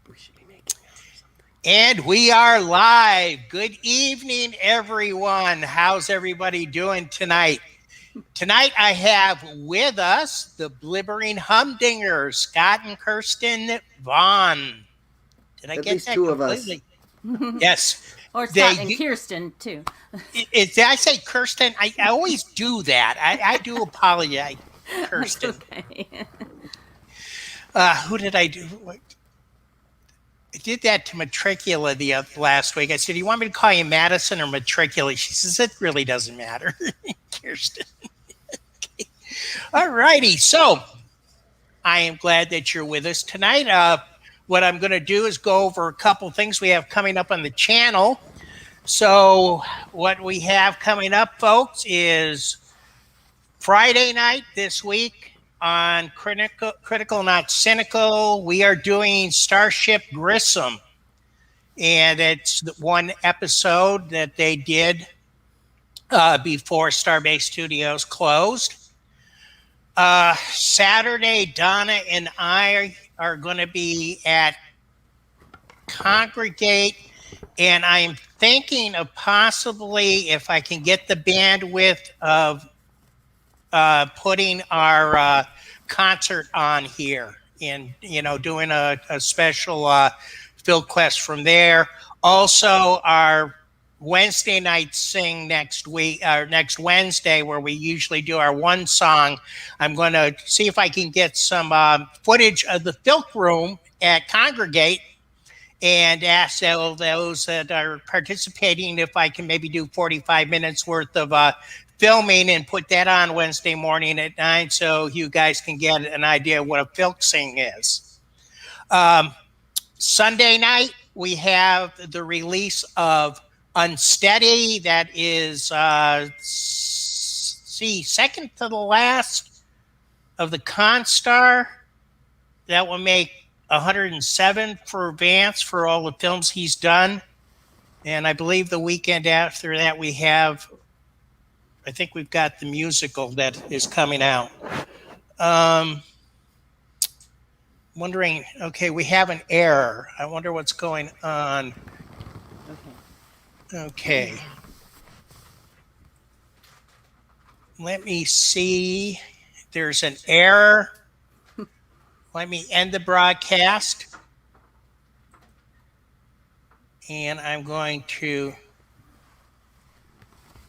We should be making this or something. And we are live. Good evening, everyone. How's everybody doing tonight? Tonight I have with us the Blibbering Humdingers, Scott and Kirsten Vaughan. Did I At get least that two completely? Of us. Yes. Or Scott and Kirsten, too. Did I say Kirsten? I always do that. I do apologize, Kirsten. Okay. Who did I do? I did that to Matricula last week. I said, "Do you want me to call you Madison or Matricula?" She says, "It really doesn't matter." Kirsten. Okay. All righty. So I am glad that you're with us tonight. What I'm going to do is go over a couple things we have coming up on the channel. So what we have coming up, folks, is Friday night this week on Critical Not Cynical. We are doing Starship Grissom. And it's one episode that they did before Starbase Studios closed. Saturday, Donna and I are going to be at Congregate, and I'm thinking of possibly, if I can get the bandwidth, of putting our concert on here and, doing a special Filk Quest from there. Also, our Wednesday night sing next Wednesday, where we usually do our one song. I'm going to see if I can get some footage of the Filk room at Congregate and ask those that are participating if I can maybe do 45 minutes worth of filming and put that on Wednesday morning at 9 so you guys can get an idea of what a Filk sing is. Sunday night, we have the release of Unsteady. That is, second to the last of the Constar. That will make 107 for Vance for all the films he's done. And I believe the weekend after that I think we've got the musical that is coming out. Wondering, okay, we have an error. I wonder what's going on. Okay. Let me see. There's an error. Let me end the broadcast. And I'm going to...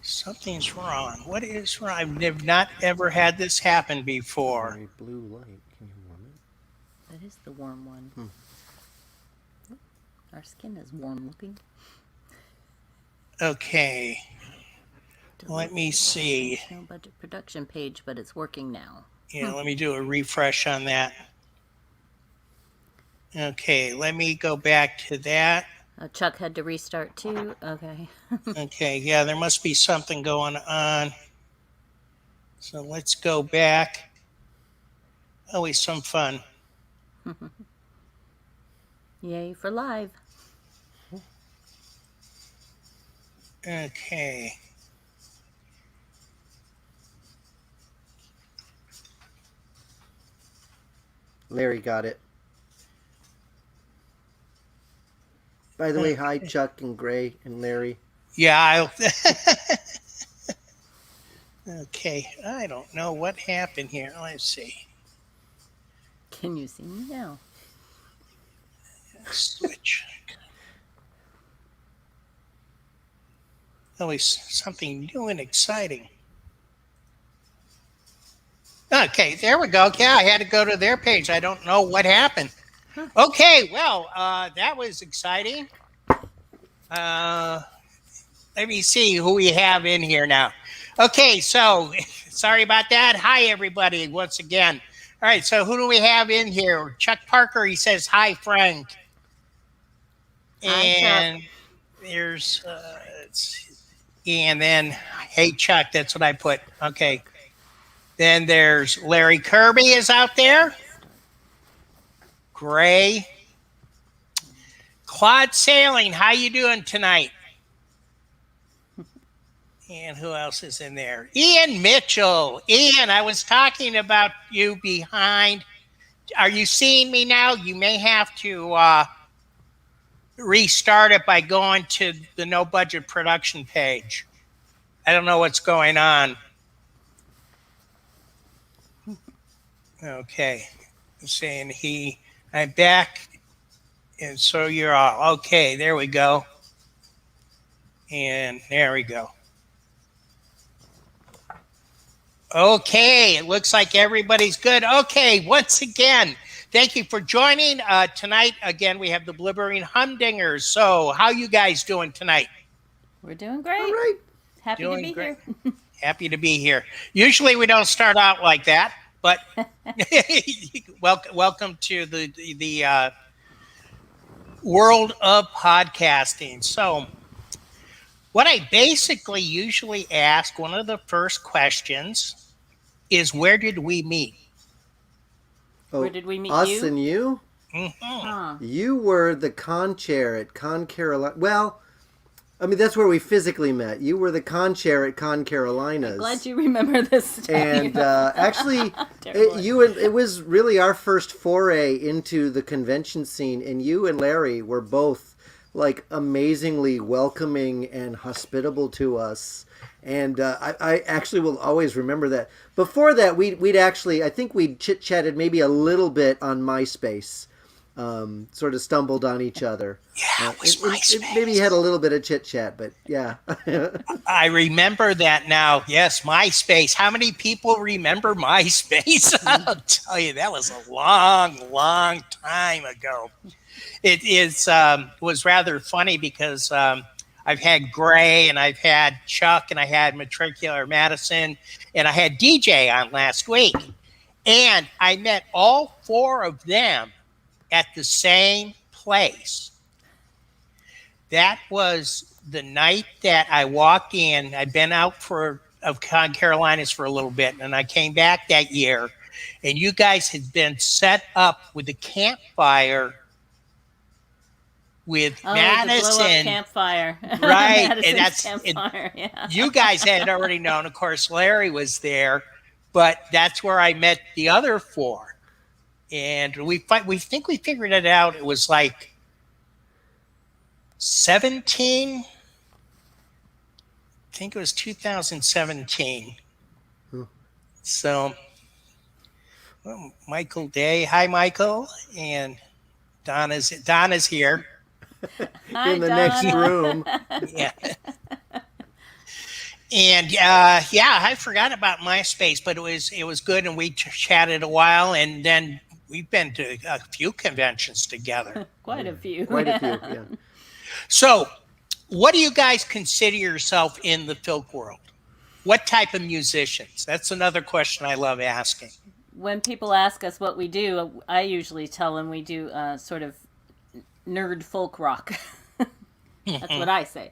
Something's wrong. What is wrong? I've not ever had this happen before. Very blue light. Can you warm it? That is the warm one. Our skin is warm looking. Okay. Let me see. No budget production page, but it's working now. Yeah, let me do a refresh on that. Okay, let me go back to that. Chuck had to restart too. Okay. Okay, yeah, there must be something going on. So let's go back. Always some fun. Yay for live. Okay. Larry got it. By the way, hi Chuck and Gray and Larry. Yeah, okay, I don't know what happened here. Let's see. Can you see me now? Switch. Always something new and exciting. Okay, there we go. Yeah, I had to go to their page. I don't know what happened. Okay, well, that was exciting. Let me see who we have in here now. Okay, so sorry about that. Hi, everybody, once again. All right, so who do we have in here? Chuck Parker, he says, hi, Frank. And there's, and then, hey, Chuck, that's what I put. Okay. Then there's Larry Kirby is out there. Gray. Claude Sailing, how you doing tonight? And who else is in there? Ian Mitchell. Ian, I was talking about you behind. Are you seeing me now? You may have to restart it by going to the no budget production page. I don't know what's going on. Okay, saying I'm back, and so you're all okay. There we go, and there we go. Okay, it looks like everybody's good. Okay, once again, thank you for joining. Tonight, again, we have the Blibbering Humdingers. So, how you guys doing tonight? We're doing great. All right. Happy Doing to be great. here. Happy to be here. Usually we don't start out like that, but welcome to the world of podcasting. So, what I basically usually ask, one of the first questions is, where did we meet? Oh, Where did we meet us you? and you? Mm-hmm. Huh. You were the con chair at Con Carolina. Well, I mean, that's where we physically met. You were the con chair at Con Carolinas. Glad you remember this. And actually, Terrible. it was really our first foray into the convention scene, and you and Larry were both like amazingly welcoming and hospitable to us. And I actually will always remember that. Before that, I think we'd chit-chatted maybe a little bit on MySpace. Sort of stumbled on each other. Yeah, it was MySpace. Maybe had a little bit of chit-chat, but yeah. I remember that now. Yes, MySpace. How many people remember MySpace? I'll tell you, that was a long, long time ago. It was rather funny because I've had Gray, and I've had Chuck, and I had Matricular Madison, and I had DJ on last week. And I met all four of them at the same place. That was the night that I walked in. I'd been out of Con Carolinas for a little bit, and I came back that year, and you guys had been set up with a campfire with Madison. The blow-up campfire. Right. Madison's campfire, yeah. You guys had already known. Of course, Larry was there, but that's where I met the other four. And we think we figured it out. It was like 17. I think it was 2017. So, well, Michael Day. Hi, Michael. And Donna's here. Hi, in the Donna. next room. Yeah. And I forgot about MySpace, but it was good, and we chatted a while, and then we've been to a few conventions together. Quite a few. Quite a few, yeah. So, what do you guys consider yourself in the Filk world? What type of musicians? That's another question I love asking. When people ask us what we do, I usually tell them we do sort of nerd folk rock. That's what I say.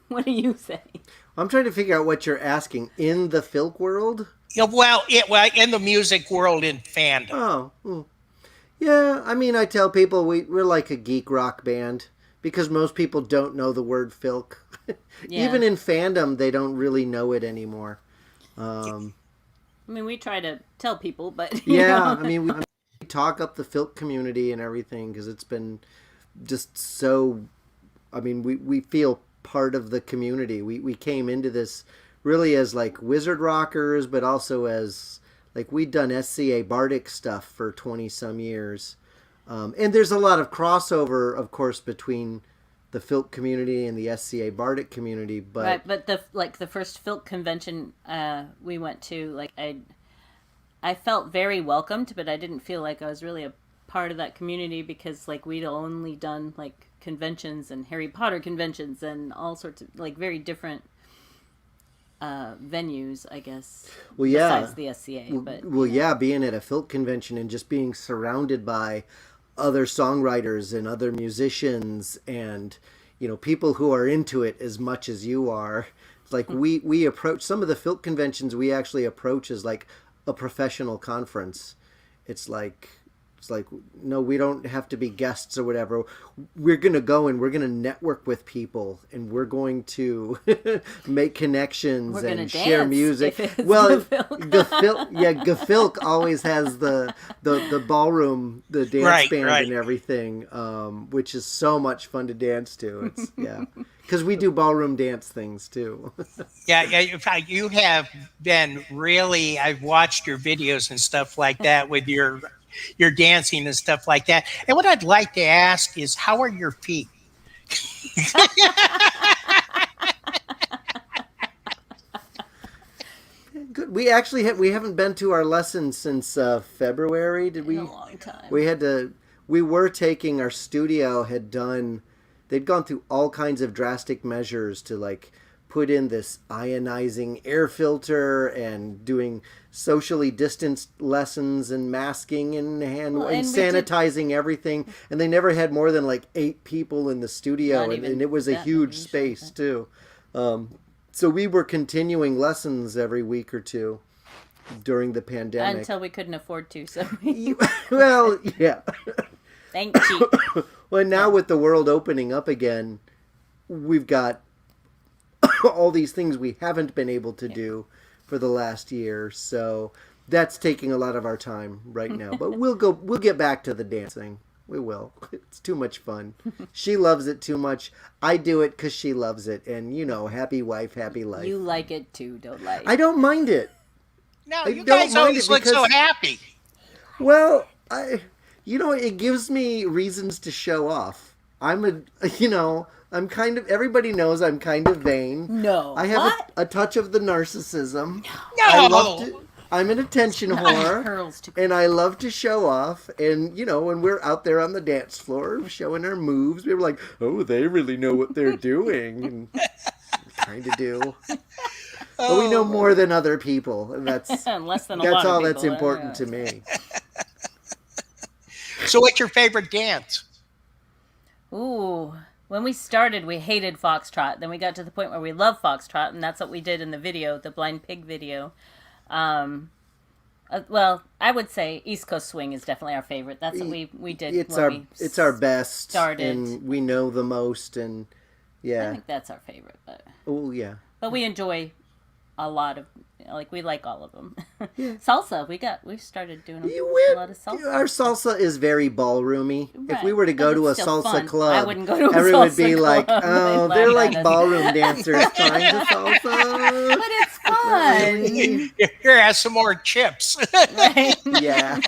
What do you say? I'm trying to figure out what you're asking. In the Filk world? Yeah, well, in the music world, in fandom. Oh. Yeah, I mean, I tell people we're like a geek rock band because most people don't know the word Filk. Yeah. Even in fandom, they don't really know it anymore. I mean, we try to tell people, but... Yeah, I mean, we talk up the Filk community and everything because it's been just so... I mean, we feel part of the community. We came into this really as like wizard rockers, but also as like we'd done SCA Bardic stuff for 20 some years. And there's a lot of crossover, of course, between the Filk community and the SCA Bardic community. But Right, but the first Filk convention we went to, like I felt very welcomed, but I didn't feel like I was really a part of that community because like we'd only done like conventions and Harry Potter conventions and all sorts of like very different venues, I guess. Well, yeah. Besides the SCA, but yeah, being at a Filk convention and just being surrounded by other songwriters and other musicians and people who are into it as much as you are. Like we approach some of the Filk conventions, we actually approach as like a professional conference. It's like It's like, no, we don't have to be guests or whatever. We're going to go and we're going to network with people and we're going to make connections and share music. Well, Gefilk always has the ballroom, the dance band and everything, which is so much fun to dance to. It's because we do ballroom dance things too. You have been really, I've watched your videos and stuff like that with your dancing and stuff like that. And what I'd like to ask is, how are your feet? Good. We actually we haven't been to our lessons since February. Did we? In a long time. We had to. We were taking our studio had done. They'd gone through all kinds of drastic measures to like put in this ionizing air filter and doing socially distanced lessons and masking and and sanitizing everything. And they never had more than like 8 people in the studio, and it was a huge space too. So we were continuing lessons every week or two during the pandemic until we couldn't afford to. So well, yeah. Thank you. Well, now with the world opening up again, we've got all these things we haven't been able to do for the last year, so that's taking a lot of our time right now. But we'll get back to the dancing. We will. It's too much fun. She loves it too much. I do it because she loves it, and happy wife, happy life. You like it too, don't lie. I don't mind it. No, you guys always look so happy. Well, it gives me reasons to show off. I'm kind of, everybody knows I'm kind of vain. No. I have a touch of the narcissism. No. I'm an attention whore. And I love to show off. And, when we're out there on the dance floor showing our moves, we were like, oh, they really know what they're doing. And we kind of do. But we know more than other people. And that's Less than a lot of that's all people, that's important to me. So what's your favorite dance? Ooh. When we started, we hated Foxtrot. Then we got to the point where we love Foxtrot, and that's what we did in the video, the Blind Pig video. Well, I would say East Coast Swing is definitely our favorite. That's what we did. It's our best, started. And we know the most, and I think that's our favorite. But we enjoy a lot of, we like all of them. Yeah. Salsa, we started doing a lot of salsa. Our salsa is very ballroomy. Right. If we were to go to a salsa club, I wouldn't go to a everyone would salsa be club. like, oh, they're like ballroom dancers trying to salsa. But it's fun. Here, have some more chips. Right? Yeah.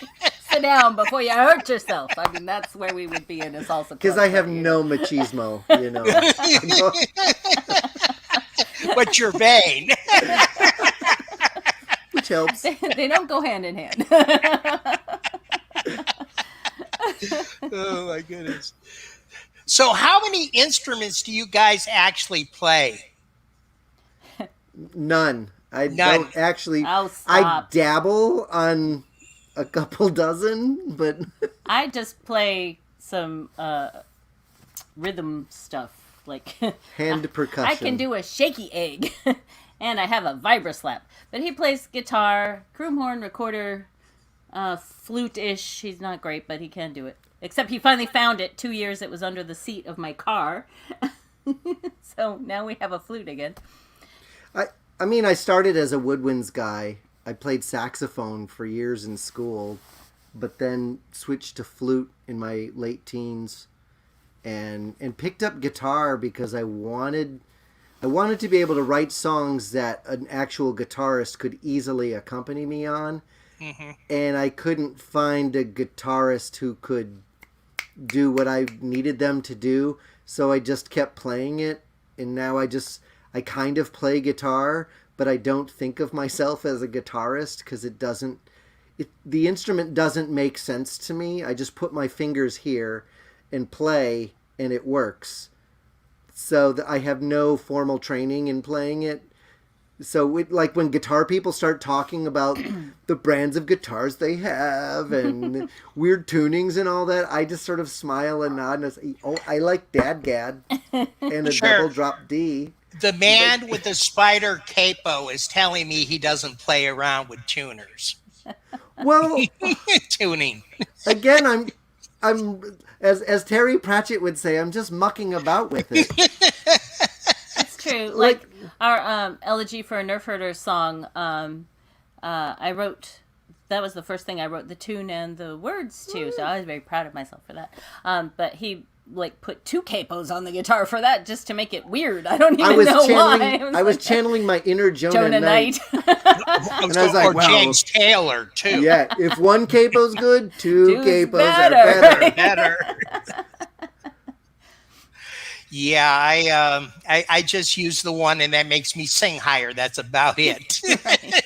Sit down before you hurt yourself. I mean, that's where we would be in a salsa club. Because I have no machismo, But you're vain. Which helps. They don't go hand in hand. Oh, my goodness. So how many instruments do you guys actually play? None. I don't actually. I'll stop. I dabble on a couple dozen, but I just play some rhythm stuff, like hand percussion. I can do a shaky egg, and I have a vibroslap. But he plays guitar, croomhorn, recorder, flute-ish. He's not great, but he can do it. Except he finally found it. 2 years it was under the seat of my car. So now we have a flute again. I mean, I started as a woodwinds guy. I played saxophone for years in school, but then switched to flute in my late teens, and picked up guitar because I wanted to be able to write songs that an actual guitarist could easily accompany me on. Mm-hmm. And I couldn't find a guitarist who could do what I needed them to do, so I just kept playing it, and now I kind of play guitar, but I don't think of myself as a guitarist because the instrument doesn't make sense to me. I just put my fingers here and play, and it works. So I have no formal training in playing it. So like when guitar people start talking about the brands of guitars they have and weird tunings and all that, I just sort of smile and nod and say, oh, I like Dadgad and a double drop D. The man with the spider capo is telling me he doesn't play around with tuners. Well, tuning. again, I'm as Terry Pratchett would say, I'm just mucking about with it. It's true. Like our Elegy for a Nerf Herder song, I wrote. That was the first thing I wrote the tune and the words to, so I was very proud of myself for that. But he put 2 capos on the guitar for that just to make it weird. I don't even know why. I was channeling my inner Jonah Knight. And I was like, James Taylor too. Yeah, if 1 capo's good, 2 capos better. are better. Yeah, I just use the one, and that makes me sing higher. That's about it. Right.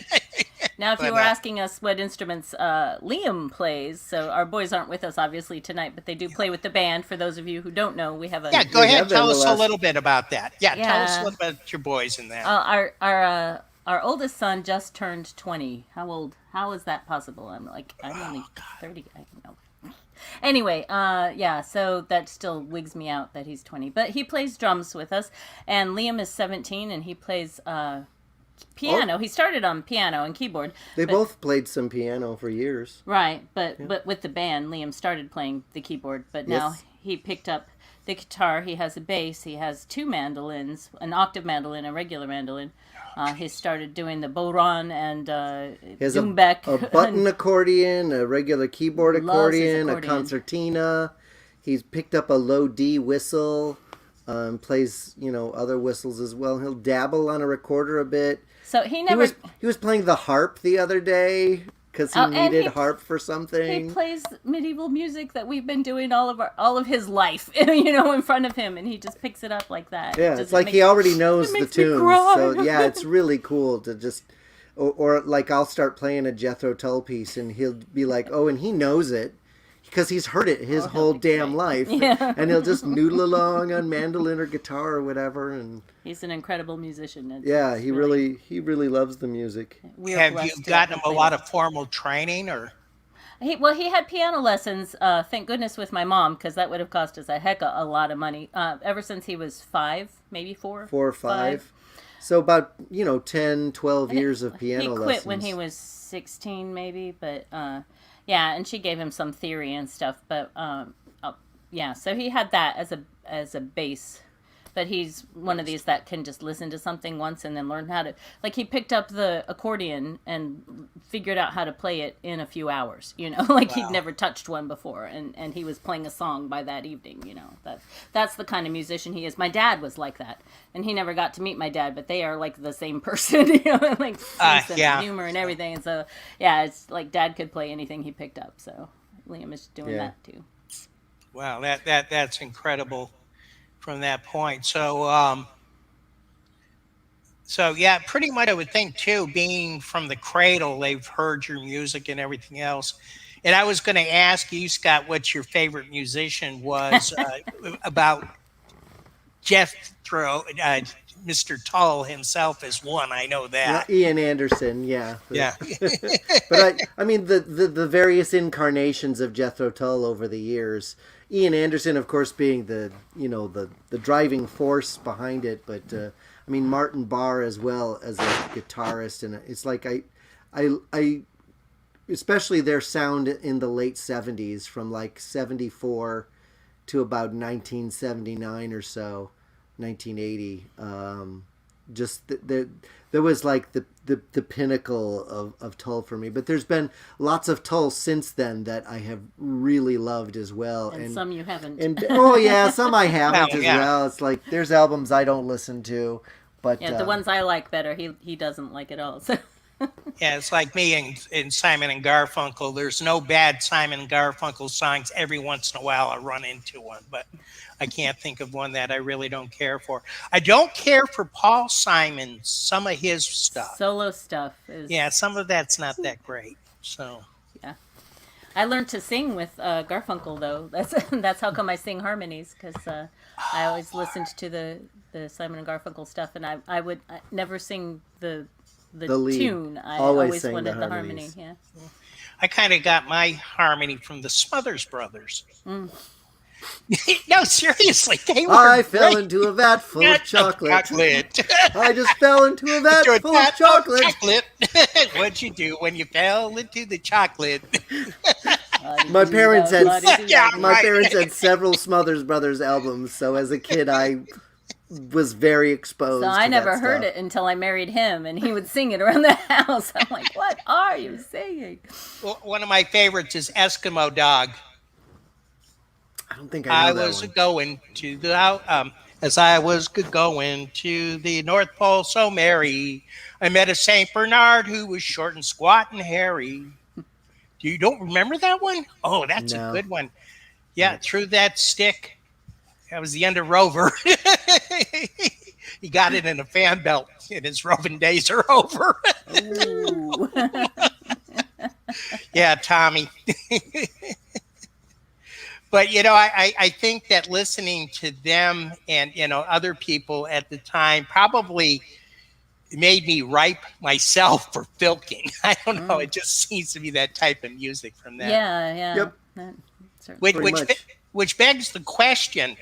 Now, if you were asking us what instruments Liam plays, so our boys aren't with us obviously tonight, but they do play with the band. For those of you who don't know, we have a go ahead. Tell us a little bit about that. Yeah, tell us a little bit about your boys in that. Our oldest son just turned 20. How is that possible? I'm only 30. I don't know. Anyway, so that still wigs me out that he's 20. But he plays drums with us, and Liam is 17, and he plays piano. He started on piano and keyboard. They both played some piano for years. Right, but with the band, Liam started playing the keyboard, but now he picked up the guitar. He has a bass. He has 2 mandolins, an octave mandolin, a regular mandolin. He started doing the bodhrán and doumbek. A button accordion, a regular keyboard accordion, a concertina. He's picked up a low D whistle. Plays, other whistles as well. He'll dabble on a recorder a bit. So he was playing the harp the other day because he needed harp for something. He plays medieval music that we've been doing all of his life, in front of him, and he just picks it up like that. Yeah, it's like he already knows the tune. So yeah, it's really cool to just, or like I'll start playing a Jethro Tull piece, and he'll be like, oh, and he knows it. Because he's heard it his whole damn life. Yeah. And he'll just noodle along on mandolin or guitar or whatever. And he's an incredible musician. He really loves the music. Have you gotten him a lot of formal training? Or? He had piano lessons, thank goodness, with my mom, because that would have cost us a heck of a lot of money. Ever since he was 5, maybe 4. 4 or 5. So about, 10, 12 years of piano lessons. He quit when he was 16, maybe, but... yeah, and she gave him some theory and stuff, but so he had that as a base. But he's one of these that can just listen to something once and then learn how to... he picked up the accordion and figured out how to play it in a few hours, Wow. He'd never touched one before, and he was playing a song by that evening, That's the kind of musician he is. My dad was like that, and he never got to meet my dad, but they are the same person, sense of humor and everything. And so, yeah, it's like Dad could play anything he picked up, so Liam is doing that too. Wow, that's incredible. From that point, so yeah, pretty much I would think too, being from the cradle, they've heard your music and everything else. And I was going to ask you, Scott, what your favorite musician was. About Jethro, Mr. Tull himself is one. I know that. Ian Anderson, yeah. Yeah. But I mean the various incarnations of Jethro Tull over the years. Ian Anderson, of course, being the driving force behind it, but I mean Martin Barre as well as a guitarist, and it's like I especially their sound in the late 70s, from 74 to about 1979 or so, 1980. Just there was the pinnacle of Tull for me. But there's been lots of Tull since then that I have really loved as well. And some you haven't. And some I haven't as well. It's like there's albums I don't listen to, but the ones I like better, he doesn't like at all. So. Yeah, it's like me and Simon and Garfunkel. There's no bad Simon and Garfunkel songs. Every once in a while I run into one, but I can't think of one that I really don't care for. I don't care for Paul Simon, some of his stuff. Solo stuff is... Yeah, some of that's not that great. So yeah. I learned to sing with Garfunkel, though. That's how come I sing harmonies, because I always listened to the Simon and Garfunkel stuff, and I would never sing the tune. I always wanted the harmony. Yeah. I kind of got my harmony from the Smothers Brothers. No, seriously, they were I fell great. into a vat full of chocolate. Chocolate. I just fell into a vat Into a full of vat chocolate. What'd you do when you fell into the chocolate? My parents had Yeah, my right. parents had several Smothers Brothers albums, so as a kid I was very exposed. So to I never that heard stuff. it until I married him, and he would sing it around the house. I'm like, what are you singing? Well, one of my favorites is Eskimo Dog. I don't think I I know that was one. going to the as I was going to the North Pole so merry, I met a Saint Bernard who was short and squat and hairy. You don't remember that one? Oh, that's No. a good one. Yeah, through that stick. That was the end of Rover. He got it in a fan belt, and his roving days are over. Ooh. Yeah, Tommy. But, I think that listening to them and, other people at the time probably made me ripe myself for filking. I don't know. It just seems to be that type of music from that. Yeah. Yep. That certainly- Which begs the question.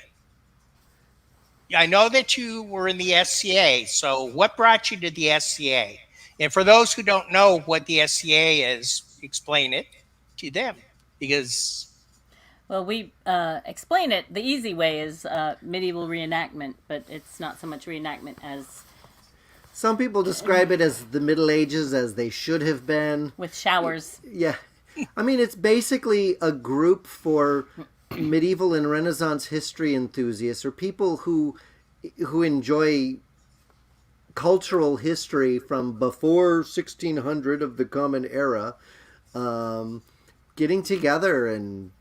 I know that you were in the SCA. So what brought you to the SCA? And for those who don't know what the SCA is, explain it to them. Because... Well, we explain it. The easy way is medieval reenactment, but it's not so much reenactment as Some people describe it as the Middle Ages, as they should have been. with showers. Yeah. I mean, it's basically a group for medieval and Renaissance history enthusiasts, or people who enjoy cultural history from before 1600 of the Common Era, getting together and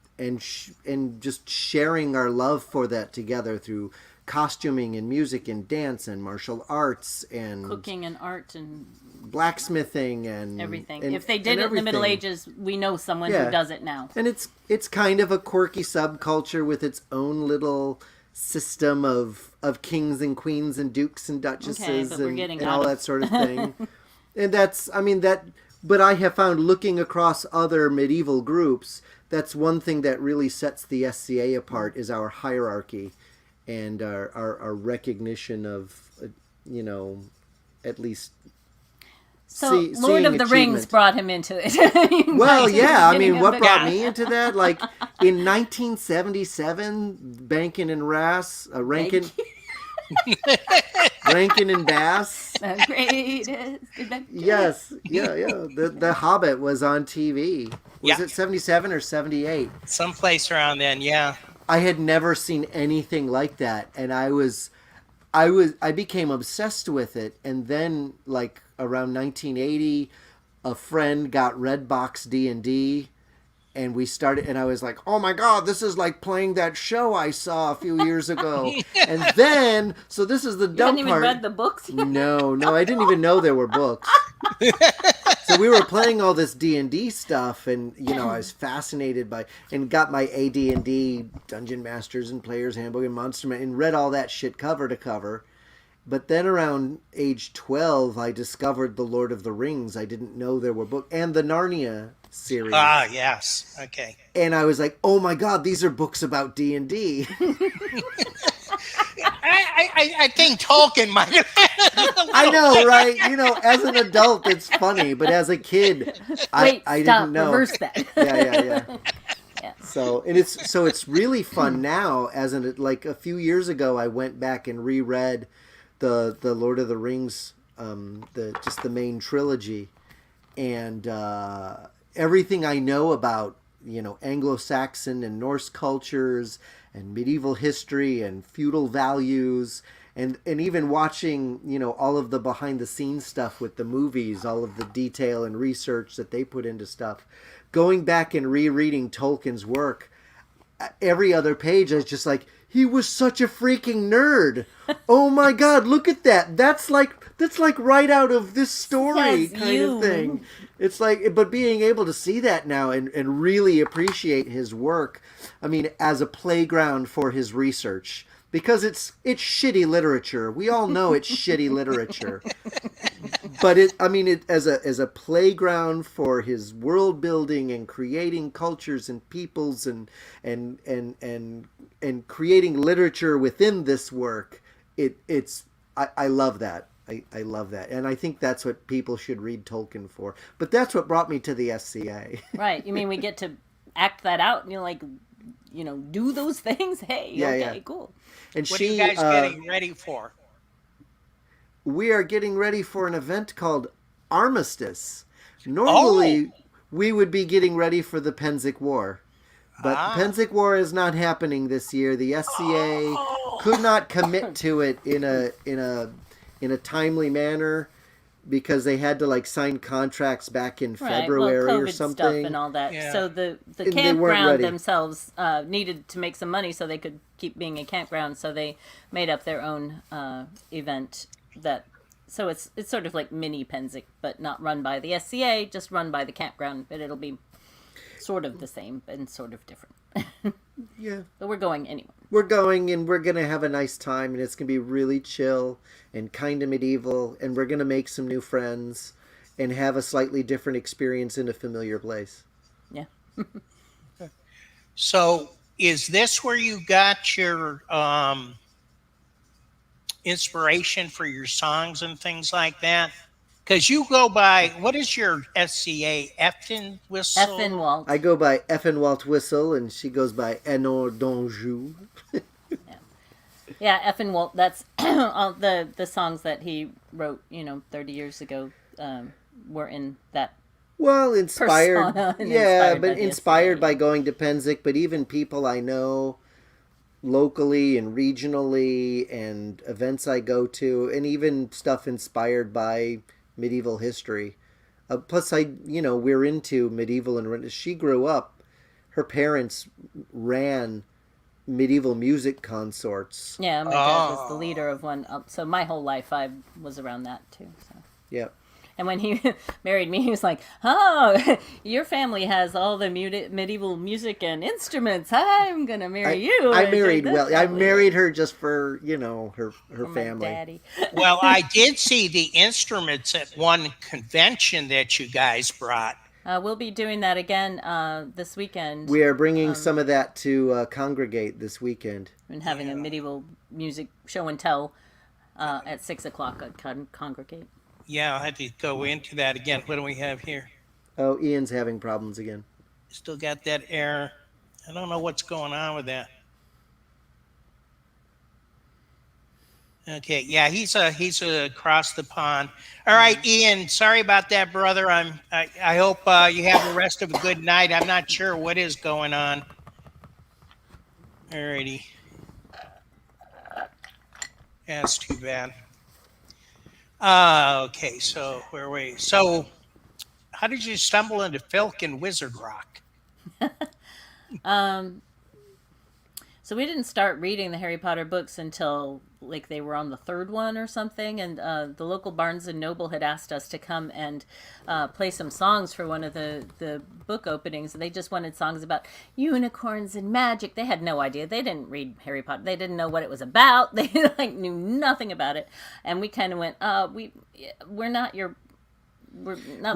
just sharing our love for that together through costuming and music and dance and martial arts and Cooking and art and blacksmithing and everything. and- If they did and it in the Middle everything. Ages, we know someone Yeah. who does it now. And it's kind of a quirky subculture with its own little system of kings and queens and dukes and duchesses but we're and, getting and out all of- that sort of thing. And but I have found, looking across other medieval groups, that's one thing that really sets the SCA apart, is our hierarchy and our recognition of, at least So Lord seeing of the Rings achievement. brought him into it. Well, yeah. I mean, Getting what him brought to- me into that? Like in 1977, Bankin and Rankin and Bass. The greatest adventure. Yes, yeah. The Hobbit was on TV. Was Yeah. it 77 or 78? someplace around then, yeah. I had never seen anything like that, and I became obsessed with it. And then, like around 1980, a friend got Redbox D&D, and we started. And I was like, "Oh my God, this is like playing that show I saw a few years ago." And then, so this is the You dumb hadn't even part. read the books yet? No, I didn't even know there were books. So we were playing all this D&D stuff, and I was fascinated by, and got my AD&D Dungeon Masters and Player's Handbook and Monster Man, and read all that shit cover to cover. But then around age 12, I discovered the Lord of the Rings. I didn't know there were books, and the Narnia series. Ah, yes. Okay. And I was like, "Oh my God, these are books about D&D." I think Tolkien might have. I know, right? As an adult, it's funny, but as a kid, Wait, I stop, didn't know. reverse that. Yeah. Yeah. So it's really fun now. Like a few years ago, I went back and reread the Lord of the Rings, the main trilogy, and everything I know about Anglo-Saxon and Norse cultures and medieval history and feudal values. And even watching, all of the behind the scenes stuff with the movies, all of the detail and research that they put into stuff. Going back and rereading Tolkien's work, every other page I was just like, he was such a freaking nerd. Oh my God, look at that. That's like right out of this story Says kind you. of thing. It's like, but being able to see that now and really appreciate his work, I mean, as a playground for his research. Because it's shitty literature. We all know it's shitty literature. but it as a playground for his world building and creating cultures and peoples and creating literature within this work. I love that. I love that, and I think that's what people should read Tolkien for. But that's what brought me to the SCA. Right. You mean we get to act that out, and you're like, do those things? Hey, Yeah, okay, yeah. cool. And What are you guys getting ready for? We are getting ready for an event called Armistice. Normally, we would be getting ready for the Pennsic War. But the Pennsic War is not happening this year. The SCA could not commit to it in a timely manner because they had to sign contracts back in February COVID or something. stuff and all that. Yeah. So the they weren't campground ready. themselves needed to make some money so they could keep being a campground. So they made up their own event so it's sort of like mini Pennsic, but not run by the SCA, just run by the campground. But it'll be sort of the same and sort of different. Yeah. But we're going anyway. We're going, and we're going to have a nice time, and it's going to be really chill and kind of medieval, and we're going to make some new friends and have a slightly different experience in a familiar place. Yeah. So is this where you got your inspiration for your songs and things like that? Because you go by, what is your SCA? Wystle? Efenwealt. I go by Efenwealt Wystle, and she goes by Aénor d'Anjou. Yeah, Efenwealt. That's all the songs that he wrote, 30 years ago, were in that. Well, inspired. Persona and Yeah, inspired by but the inspired SCA. by going to Pennsic, but even people I know locally and regionally and events I go to, and even stuff inspired by medieval history. Plus, we're into medieval, and she grew up, her parents ran medieval music consorts. Yeah, my dad was the leader of one. So my whole life I was around that too. So. Yep. And when he married me, he was like, "Oh, your family has all the medieval music and instruments. I'm gonna marry you." I and married take this I family." married her just for her For my family. daddy. Well, I did see the instruments at one convention that you guys brought. We'll be doing that again this weekend. We are bringing some of that to congregate this weekend. And having a medieval music show and tell at 6:00 at Congregate. Yeah, I had to go into that again. What do we have here? Oh, Ian's having problems again. Still got that error. I don't know what's going on with that. Okay, yeah, he's across the pond. All right, Ian, sorry about that, brother. I hope you have the rest of a good night. I'm not sure what is going on. All righty. Yeah, that's too bad. Okay, so where were we? So, how did you stumble into Filk and Wizard Rock? So we didn't start reading the Harry Potter books until they were on the third one or something, and the local Barnes and Noble had asked us to come and play some songs for one of the book openings. They just wanted songs about unicorns and magic. They had no idea. They didn't read Harry Potter. They didn't know what it was about. They knew nothing about it. And we kind of went, we're not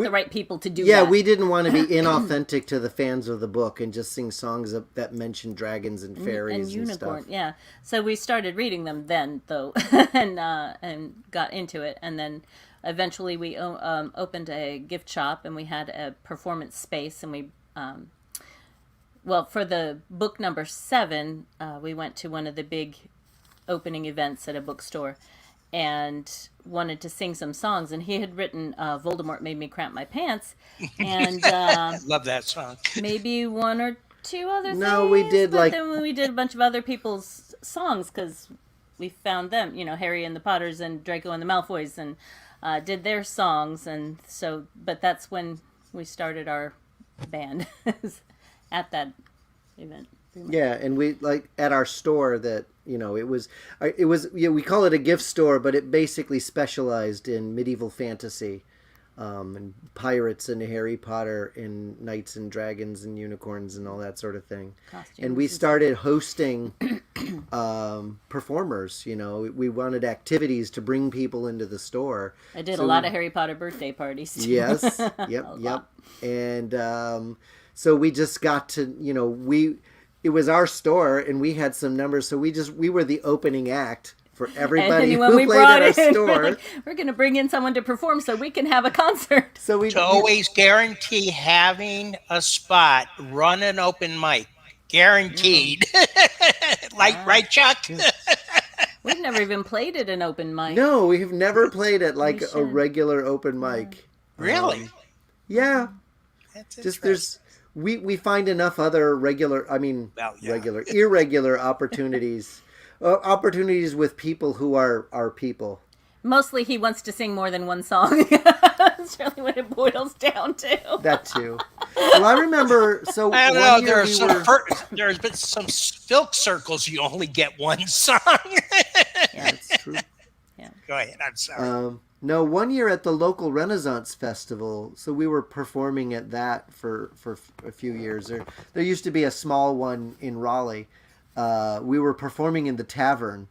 the right people to do that. Yeah, we didn't want to be inauthentic to the fans of the book and just sing songs that mention dragons and fairies and unicorn, stuff. yeah. So we started reading them then, though, and got into it. And then eventually we opened a gift shop, and we had a performance space. And we, for the book number 7, we went to one of the big opening events at a bookstore and wanted to sing some songs, and he had written Voldemort Made Me Cramp My Pants, and Love that song. maybe one or two other things. No, we did, but then we did a bunch of other people's songs because we found them, Harry and the Potters and Draco and the Malfoys, and did their songs, and so, but that's when we started our band at that event. Yeah, and we at our store that it was we call it a gift store, but it basically specialized in medieval fantasy. and pirates and Harry Potter and knights and dragons and unicorns and all that sort of thing. Costumes And we started hosting performers. We wanted activities to bring people into the store. I did a lot of Harry Potter birthday parties too. Yes, yep. And so we just got to, it was our store and we had some numbers, so we were the opening act for everybody who played at our store. We're going to bring in someone to perform so we can have a concert. So we always guarantee having a spot, run an open mic. Guaranteed. Right, Chuck? We've never even played at an open mic. No, we have never played at like a regular open mic. Really? Yeah. That's just we find enough other irregular opportunities. Opportunities with people who are our people. Mostly he wants to sing more than one song. That's really what it boils down to. That too. Well, I remember, so I don't know, there's been some Filk circles you only get one song. Yeah, it's true. Yeah. Go ahead, I'm sorry. No, one year at the local Renaissance Festival, so we were performing at that for a few years. There used to be a small one in Raleigh. We were performing in the tavern.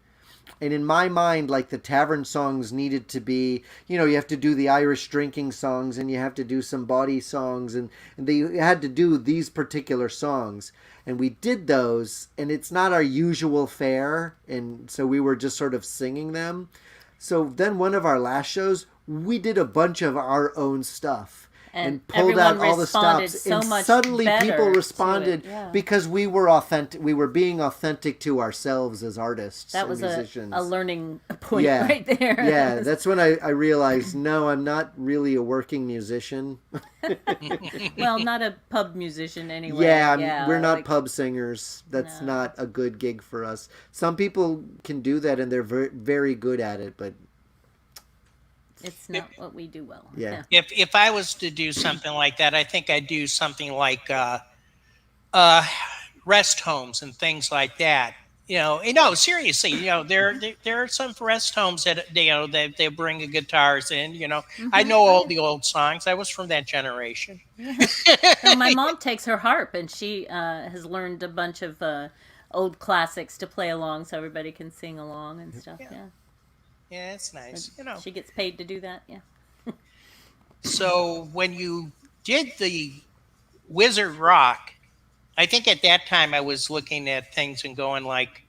And in my mind, like, the tavern songs needed to be, you have to do the Irish drinking songs and you have to do some bawdy songs and they had to do these particular songs. And we did those, and it's not our usual fare. And so we were just sort of singing them. So then one of our last shows, we did a bunch of our own stuff. And pulled out all the stops, and suddenly people responded because we were authentic. We were being authentic to ourselves as artists. That was and musicians. a learning point right there. Yeah, that's when I realized, no, I'm not really a working musician. Well, not a pub musician anyway. We're not pub singers. That's not a good gig for us. Some people can do that, and they're very, very good at it, but it's not what we do well. Yeah. If I was to do something like that, I think I'd do something like rest homes and things like that. Seriously, there are some rest homes that that they bring the guitars in. I know all the old songs. I was from that generation. So my mom takes her harp, and she has learned a bunch of old classics to play along, so everybody can sing along and stuff. Yeah. Yeah, it's nice. She gets paid to do that. Yeah. So when you did the Wizard Rock, I think at that time I was looking at things and going like,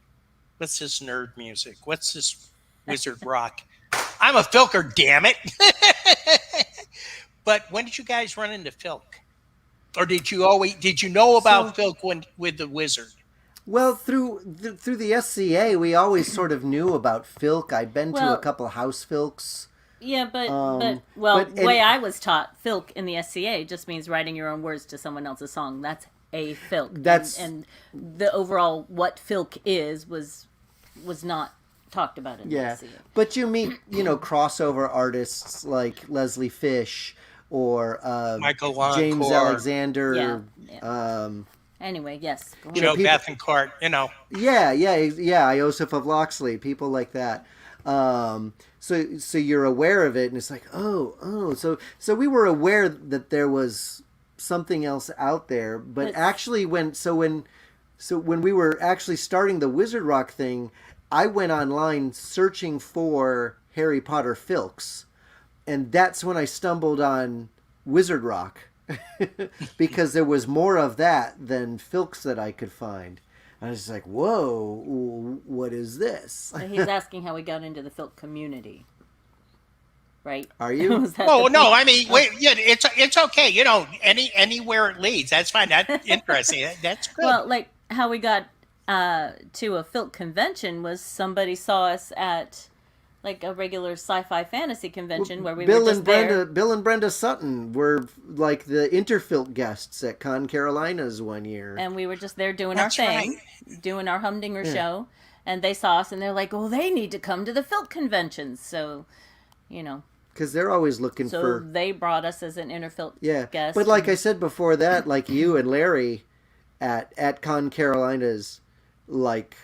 what's this nerd music? What's this Wizard Rock? I'm a Filker, damn it. But when did you guys run into Filk? Or did you know about Filk with the Wizard? Well, through the SCA, we always sort of knew about Filk. I'd been to a couple of house Filks. Yeah, the way I was taught, Filk in the SCA just means writing your own words to someone else's song. That's a Filk. And the overall what Filk is was not talked about in the SCA. But you meet, crossover artists like Leslie Fish or Michael Loncourt, James Alexander. Anyway, yes. Joe Bethencourt, Yeah, Iosif of Loxley, people like that. So you're aware of it, and it's like, so we were aware that there was something else out there, but actually when we were actually starting the Wizard Rock thing, I went online searching for Harry Potter Filks, and that's when I stumbled on Wizard Rock. Because there was more of that than Filks that I could find. I was just like, whoa, what is this? So he's asking how we got into the Filk community. Right? Are you? Oh, no, I mean, it's okay. Anywhere it leads, that's fine. That's interesting. That's good. Well, like how we got to a Filk convention was somebody saw us at like a regular sci-fi fantasy convention where we were just there. Bill and Brenda Sutton were like the Interfilk guests at Con Carolinas one year. And we were just there doing our thing, doing our Humdinger show. And they saw us and they're like, they need to come to the Filk conventions. So, because they're always looking for... So they brought us as an Interfilk guest. But like I said before that, like you and Larry at Con Carolinas, like...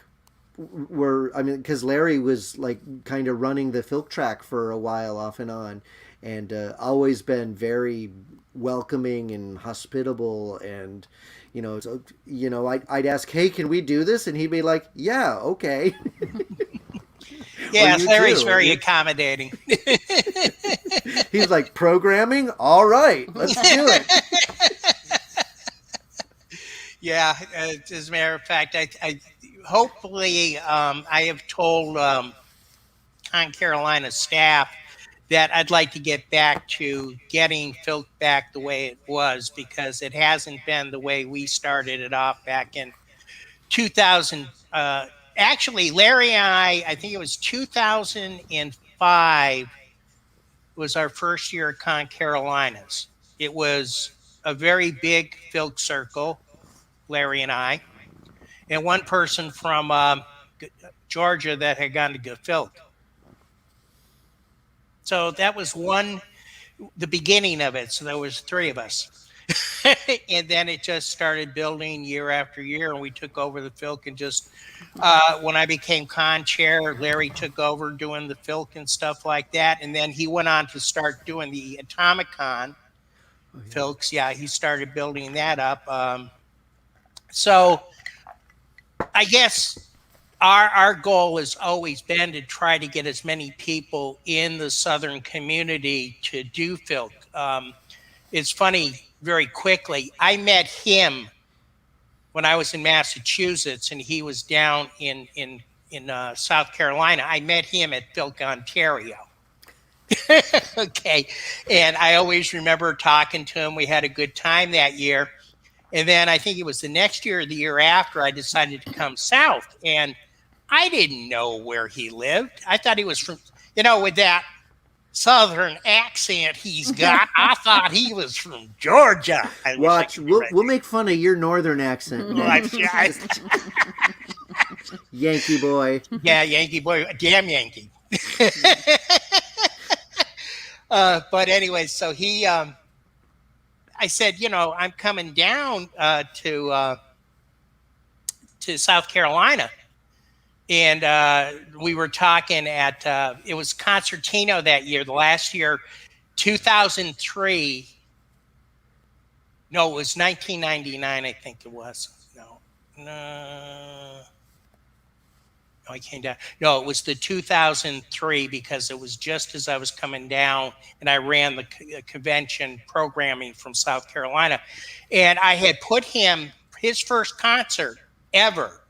because Larry was like kind of running the Filk track for a while off and on, and always been very welcoming and hospitable. And so I'd ask, hey, can we do this? And he'd be like, yeah, okay. Yeah, Larry's very accommodating. He's like, programming? All right, let's do it. Yeah, as a matter of fact, I hopefully I have told Con Carolina staff that I'd like to get back to getting Filk back the way it was, because it hasn't been the way we started it off back in 2000. Actually, Larry and I think it was 2005 was our first year at Con Carolinas. It was a very big Filk circle, Larry and I, and one person from Georgia that had gone to Filk. So that was the beginning of it. So there was 3 of us. And then it just started building year after year, and we took over the Filk, and just when I became con chair, Larry took over doing the Filk and stuff like that. And then he went on to start doing the Atomicon Filks. Yeah, he started building that up. So I guess our goal has always been to try to get as many people in the Southern community to do Filk. It's funny, very quickly, I met him when I was in Massachusetts, and he was down in South Carolina. I met him at Filk, Ontario. Okay, and I always remember talking to him. We had a good time that year. And then I think it was the next year or the year after, I decided to come south, and I didn't know where he lived. I thought he was from, with that Southern accent he's got, I thought he was from Georgia. Watch, we'll make fun of your Northern accent. Yankee boy. Yeah, Yankee boy. Damn Yankee. But anyway, so he... I said, I'm coming down to South Carolina. And we were talking at, it was Concertino that year, the last year, 2003. No, it was 1999, I think it was. No, I came down. No, it was the 2003, because it was just as I was coming down, and I ran the convention programming from South Carolina. And I had put him, his first concert ever,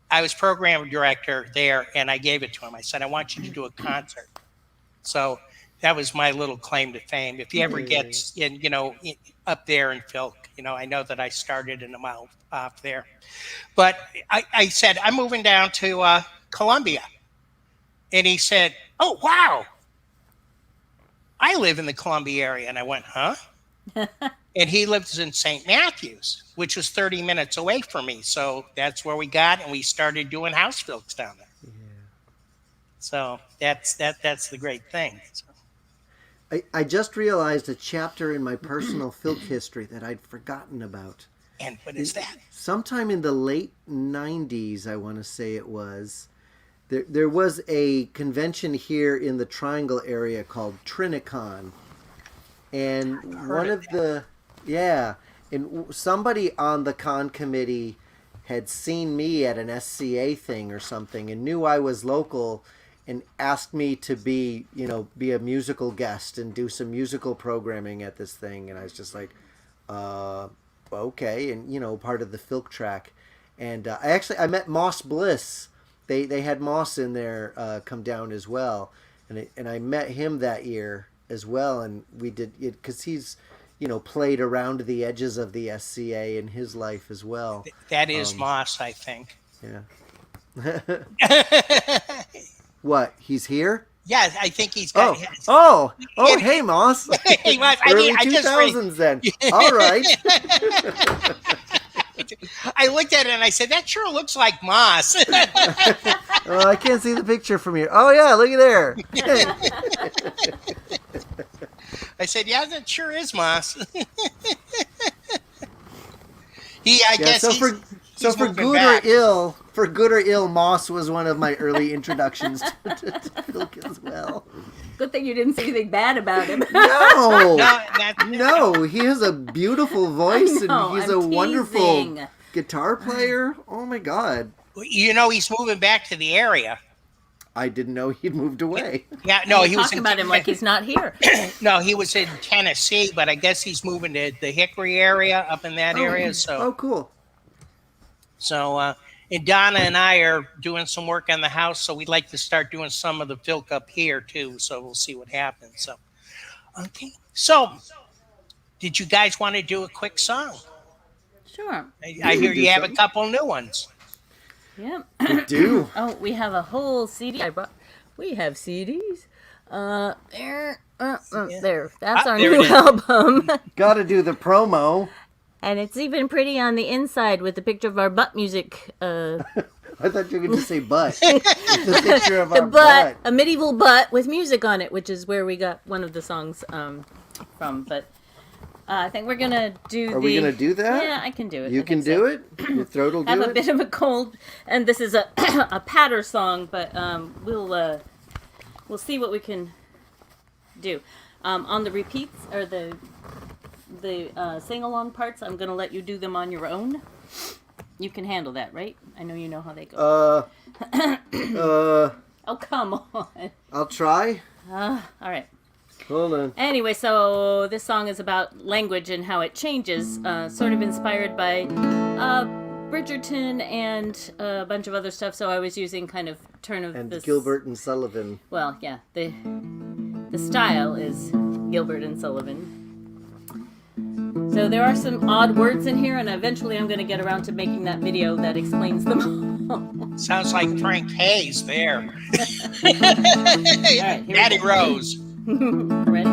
I was program director there, and I gave it to him. I said, I want you to do a concert. So that was my little claim to fame. If he ever gets up there in Filk, I know that I started him off there. But I said, I'm moving down to Columbia. And he said, oh, wow. I live in the Columbia area. And I went, huh? And he lives in St. Matthews, which was 30 minutes away from me. So that's where we got, and we started doing house Filks down there. Yeah. So that's the great thing. So. I just realized a chapter in my personal Filk history that I'd forgotten about. And what is that? Sometime in the late 90s, I want to say it was, there was a convention here in the Triangle area called Trinicon. And one of the, and somebody on the con committee had seen me at an SCA thing or something and knew I was local and asked me to be a musical guest and do some musical programming at this thing. And I was just like, okay. And, part of the Filk track. And I met Moss Bliss. They had Moss in there come down as well. And I met him that year as well. And we did it because he's, played around the edges of the SCA in his life as well. That is Moss, I think. Yeah. What? He's here? Yeah, I think he's got. Hey, Moss. He was. Early 2000s then. All right. I looked at it and I said, "That sure looks like Moss." I can't see the picture from here. Oh yeah, look at there. I said, "Yeah, that sure is Moss." I guess. So for good or ill, For good or ill, Moss was one of my early introductions to Filk as well. Good thing you didn't say anything bad about him. No, he has a beautiful voice and he's a wonderful teasing. guitar player. Oh my God. You know, he's moving back to the area. I didn't know he'd moved away. Yeah, no, he was Talking about him like he's not here. No, he was in Tennessee, but I guess he's moving to the Hickory area, up in that area. So, cool. And Donna and I are doing some work on the house, so we'd like to start doing some of the Filk up here too. So we'll see what happens. So, okay. So, did you guys want to do a quick song? Sure. I hear you have a couple new ones. Yep. We do. Oh, we have a whole CD. We have CDs. There. That's our there new it is. album. Got to do the promo. And it's even pretty on the inside with the picture of our butt music. I thought you were going to say butt. The picture of our butt. A medieval butt with music on it, which is where we got one of the songs from. But I think we're going to do Are we going to do that? Yeah, I can do it. You can do it? Your throat will do I it? have a bit of a cold, and this is a a patter song, but we'll see what we can do. On the repeats, or the sing-along parts, I'm going to let you do them on your own. You can handle that, right? I know you know how they go. Oh, come on. I'll try. All right. Hold on. Anyway, so this song is about language and how it changes, sort of inspired by Bridgerton and a bunch of other stuff, so I was using kind of turn of And this... Gilbert and Sullivan. Well, yeah, the style is Gilbert and Sullivan. So there are some odd words in here, and eventually I'm going to get around to making that video that explains them all. Sounds like Frank Hayes there. All right, here Daddy Rose. Ready?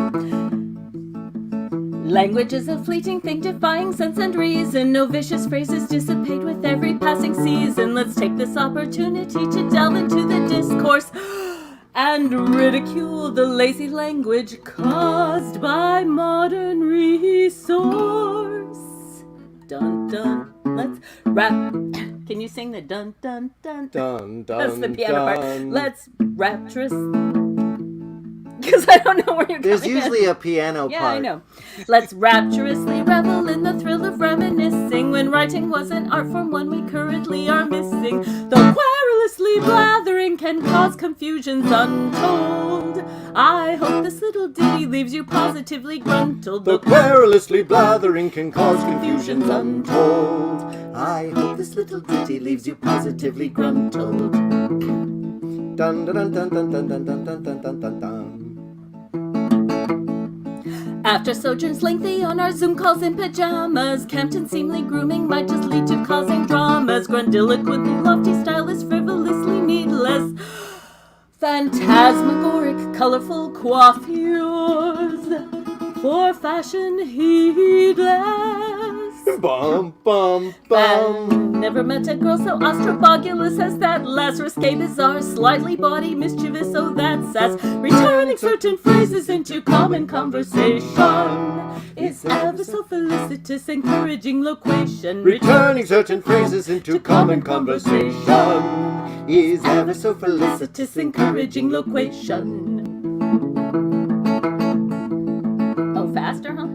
Language is a fleeting thing, defying sense and reason. No vicious phrases dissipate with every passing season. Let's take this opportunity to delve into the discourse and ridicule the lazy language caused by modern resource. Dun dun. Let's rap. Can you sing the dun dun dun? Dun, dun, That's the piano dun. part. Let's rapturous. Because I don't know where you're There's coming usually a piano Yeah, part. I know. Let's rapturously revel in the thrill of reminiscing when writing was an art form, one we currently are missing. The querulously blathering can cause confusions untold. I hope this little ditty leaves you positively gruntled. The querulously blathering can cause confusions untold. I hope this little ditty leaves you positively gruntled. Dun dun dun dun dun dun dun dun dun dun dun dun. After sojourns lengthy on our Zoom calls in pajamas, Campton seemly grooming might just lead to causing dramas. Grandiloquently lofty style is frivolously needless. Phantasmagoric, colorful coiffures for fashion heedless. Bum bum bum. Never met a girl so astrobogulous as that lass. Risque, bizarre, slightly bawdy, mischievous, oh that's sass. Returning certain phrases into common conversation is ever so felicitous, encouraging loquation. Returning certain phrases into common conversation is ever so felicitous, encouraging loquation. Oh, faster, huh?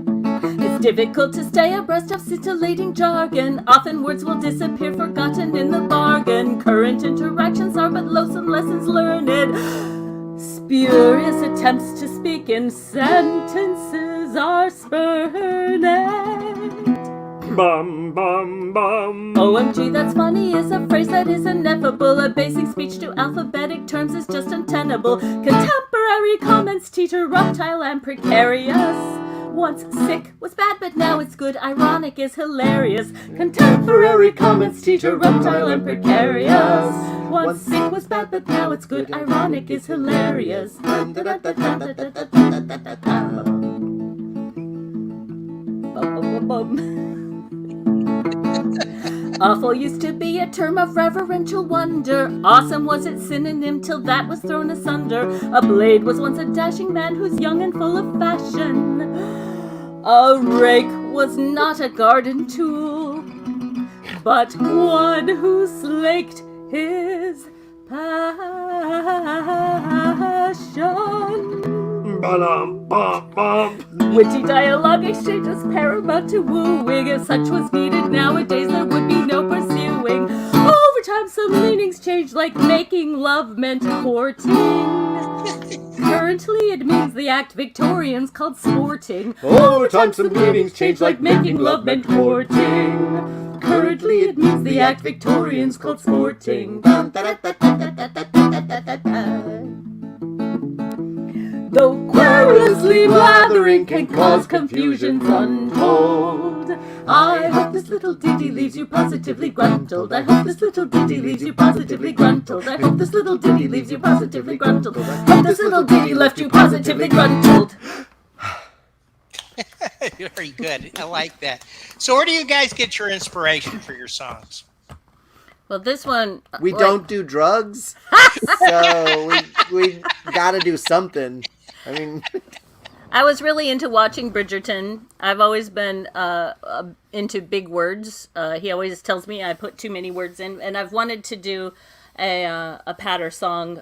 It's difficult to stay abreast of scintillating jargon. Often words will disappear, forgotten in the bargain. Current interactions are but loathsome lessons learned. Spurious attempts to speak in sentences are spurned. Bum bum bum. OMG, that's funny is a phrase that is ineffable. A basic speech to alphabetic terms is just untenable. Contemporary comments teeter reptile and precarious. Once sick was bad, but now it's good. Ironic is hilarious. Contemporary comments teeter reptile and precarious. Once sick was bad, but now it's good. Ironic is hilarious. Awful used to be a term of reverential wonder. Awesome was its synonym till that was thrown asunder. A blade was once a dashing man who's young and full of fashion. A rake was not a garden tool, but one who slaked his passion. Witty dialogue exchanges paramount to wooing. If such was needed nowadays, there would be no pursuing. Over time, some meanings change, like making love meant courting. Currently, it means the act Victorians called sporting. Over time, some meanings change, like making love meant courting. Currently, it means the act Victorians called sporting. Though querulously blathering can cause confusions untold, I hope this little ditty leaves you positively gruntled. I hope this little ditty leaves you positively gruntled. I hope this little ditty leaves you positively gruntled. I hope this little ditty left you positively gruntled. Very good. I like that. So where do you guys get your inspiration for your songs? Well, this one... We don't do drugs, so we gotta do something. I mean... I was really into watching Bridgerton. I've always been into big words. He always tells me I put too many words in, and I've wanted to do a patter song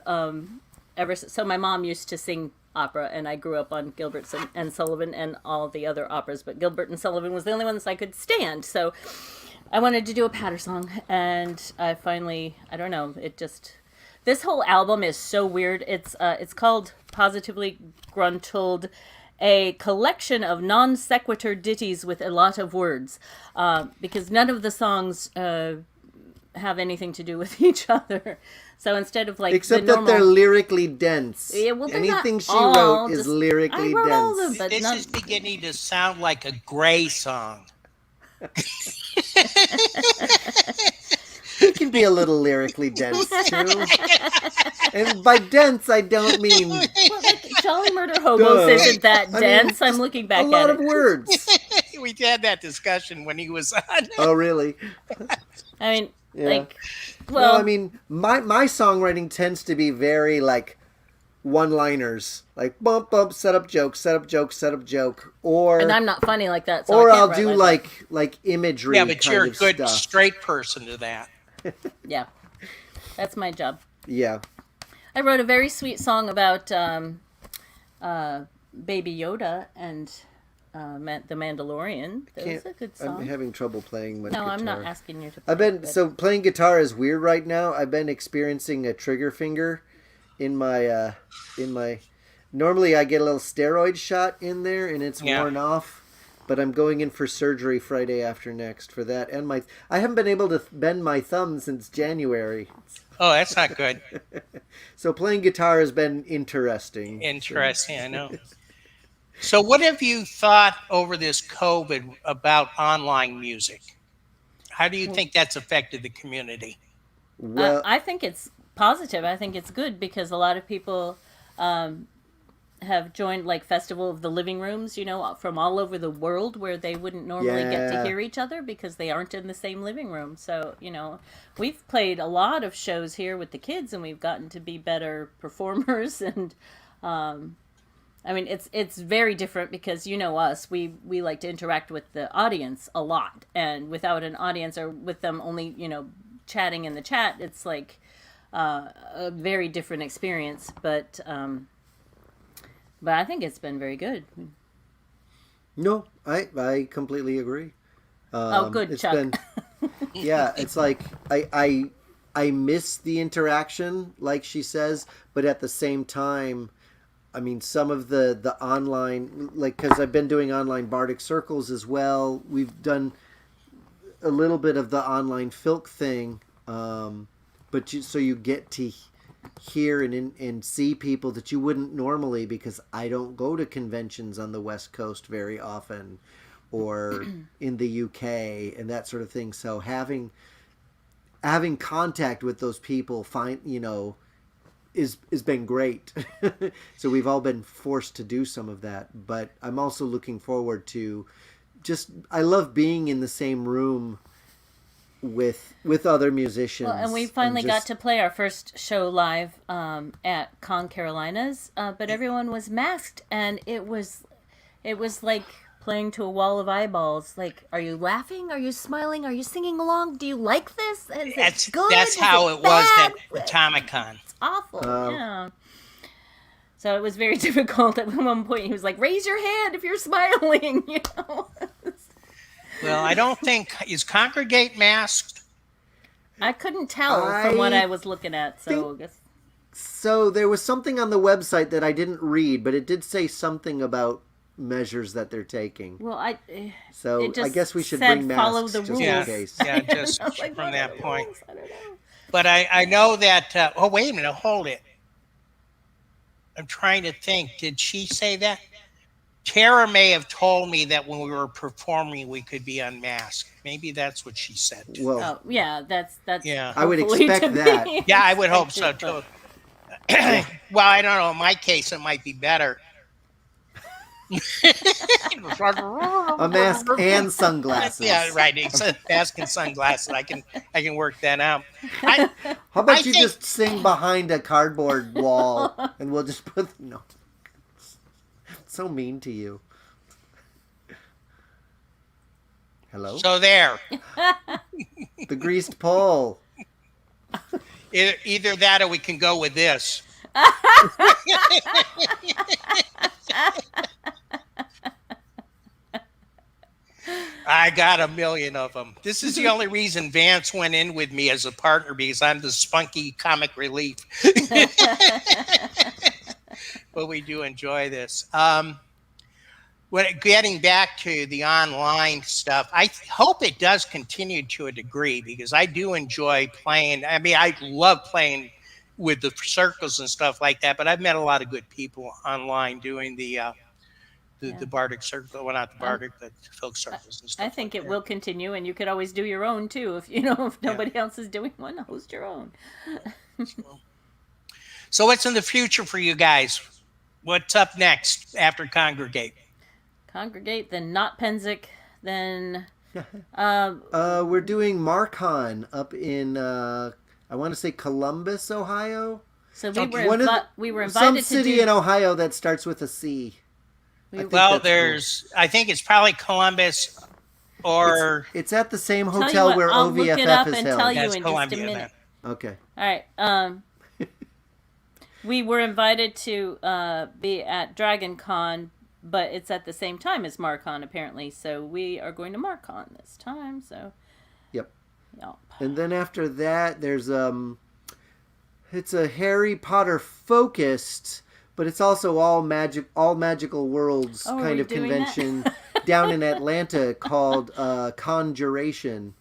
ever since. So my mom used to sing opera, and I grew up on Gilbert and Sullivan and all the other operas, but Gilbert and Sullivan was the only ones I could stand. So I wanted to do a patter song, and I finally, I don't know, it just... This whole album is so weird. It's called Positively Gruntled, a collection of non sequitur ditties with a lot of words, because none of the songs have anything to do with each other. So instead of like except the normal... that they're lyrically dense. Yeah, well, anything she all, wrote is just... lyrically I wrote dense. All of them, but this is beginning to sound like a Gray song. It can be a little lyrically dense too. And by dense, I don't mean... Well, like, Jolly Murder Hobos isn't that dense. I'm looking back at it. A lot of words. We had that discussion when he was on. Oh, really? I mean, Yeah. like, well... No, I mean, my songwriting tends to be very, like, one-liners. Like, bump, bump, set up joke, set up joke, set up joke. Or... And I'm not funny like that, so or I can't I'll write do, like imagery Yeah, but you're a good stuff. straight person to that. Yeah. That's my job. Yeah. I wrote a very sweet song about Baby Yoda and the Mandalorian. That was a good song. I'm having trouble playing my guitar. I'm not asking you to play. So playing guitar is weird right now. I've been experiencing a trigger finger in my normally I get a little steroid shot in there and it's worn off. But I'm going in for surgery Friday after next for that. And I haven't been able to bend my thumb since January. Oh, that's not good. So playing guitar has been interesting. Interesting, I know. So what have you thought over this COVID about online music? How do you think that's affected the community? Well, I think it's positive. I think it's good because a lot of people have joined like Festival of the Living Rooms, from all over the world where they wouldn't normally get to hear each other because they aren't in the same living room. So, we've played a lot of shows here with the kids and we've gotten to be better performers. And, it's very different because, us, we like to interact with the audience a lot. And without an audience or with them only, chatting in the chat, it's like a very different experience. But I think it's been very good. No, I completely agree. Good, Chuck. It's like I miss the interaction, like she says, but at the same time, I mean, some of the online, like, because I've been doing online Bardic Circles as well. We've done a little bit of the online Filk thing, but you get to hear and see people that you wouldn't normally, because I don't go to conventions on the West Coast very often or in the UK and that sort of thing. So having contact with those people is been great. So we've all been forced to do some of that, but I'm also looking forward to I love being in the same room with other musicians. Well, and we finally got to play our first show live at Con Carolinas, but everyone was masked, and it was like playing to a wall of eyeballs. Like, are you laughing? Are you smiling? Are you singing along? Do you like this? Is it good? That's Is how it was bad? at Atomicon. It's awful. Yeah. So it was very difficult. At one point, he was like, "Raise your hand if you're smiling." You know. Well, I don't think is Congregate masked. I couldn't tell from what I was looking at. So I guess. So there was something on the website that I didn't read, but it did say something about measures that they're taking. Well, I guess we should bring masks follow the just rules. Yeah, in case. yeah, just Like, from that point. rules? I don't know. But I know that. Oh, wait a minute, hold it. I'm trying to think. Did she say that? Tara may have told me that when we were performing, we could be unmasked. Maybe that's what she said. Well, Oh, yeah, that's Yeah. I would hopefully expect to be that. Yeah, I would hope so expected, too. Well, I don't know. In my case, it might be better. a mask and sunglasses. Yeah, right. Mask and sunglasses. I can work that out. How about I you think- just sing behind a cardboard wall and we'll just put no. So mean to you. Hello? So there. The greased pole. Either that or we can go with this. I got a million of them. This is the only reason Vance went in with me as a partner, because I'm the spunky comic relief. But we do enjoy this. Getting back to the online stuff, I hope it does continue to a degree, because I do enjoy playing. I mean, I love playing with the circles and stuff like that, but I've met a lot of good people online doing the Bardic circle. Well, not the Bardic, but Filk circles and stuff. I think like it that. will continue, and you could always do your own too. If nobody else is doing one, host your own. So what's in the future for you guys? What's up next after Congregate? Congregate, then not Penzic, then We're doing Marcon up in I want to say Columbus, Ohio. so we were Some invited to city do. in Ohio that starts with a C. Well, I think it's probably Columbus or It's at the same Tell you hotel what, where I'll look it OVFF up is and held. tell you that's in Columbia. just a minute. Okay. All right. We were invited to be at Dragon Con, but it's at the same time as Marcon apparently. So we are going to Marcon this time. So. Yep. Yep. And then after that, there's it's a Harry Potter focused, but it's also all magical worlds Oh, are kind we of doing convention down in Atlanta called Conjuration.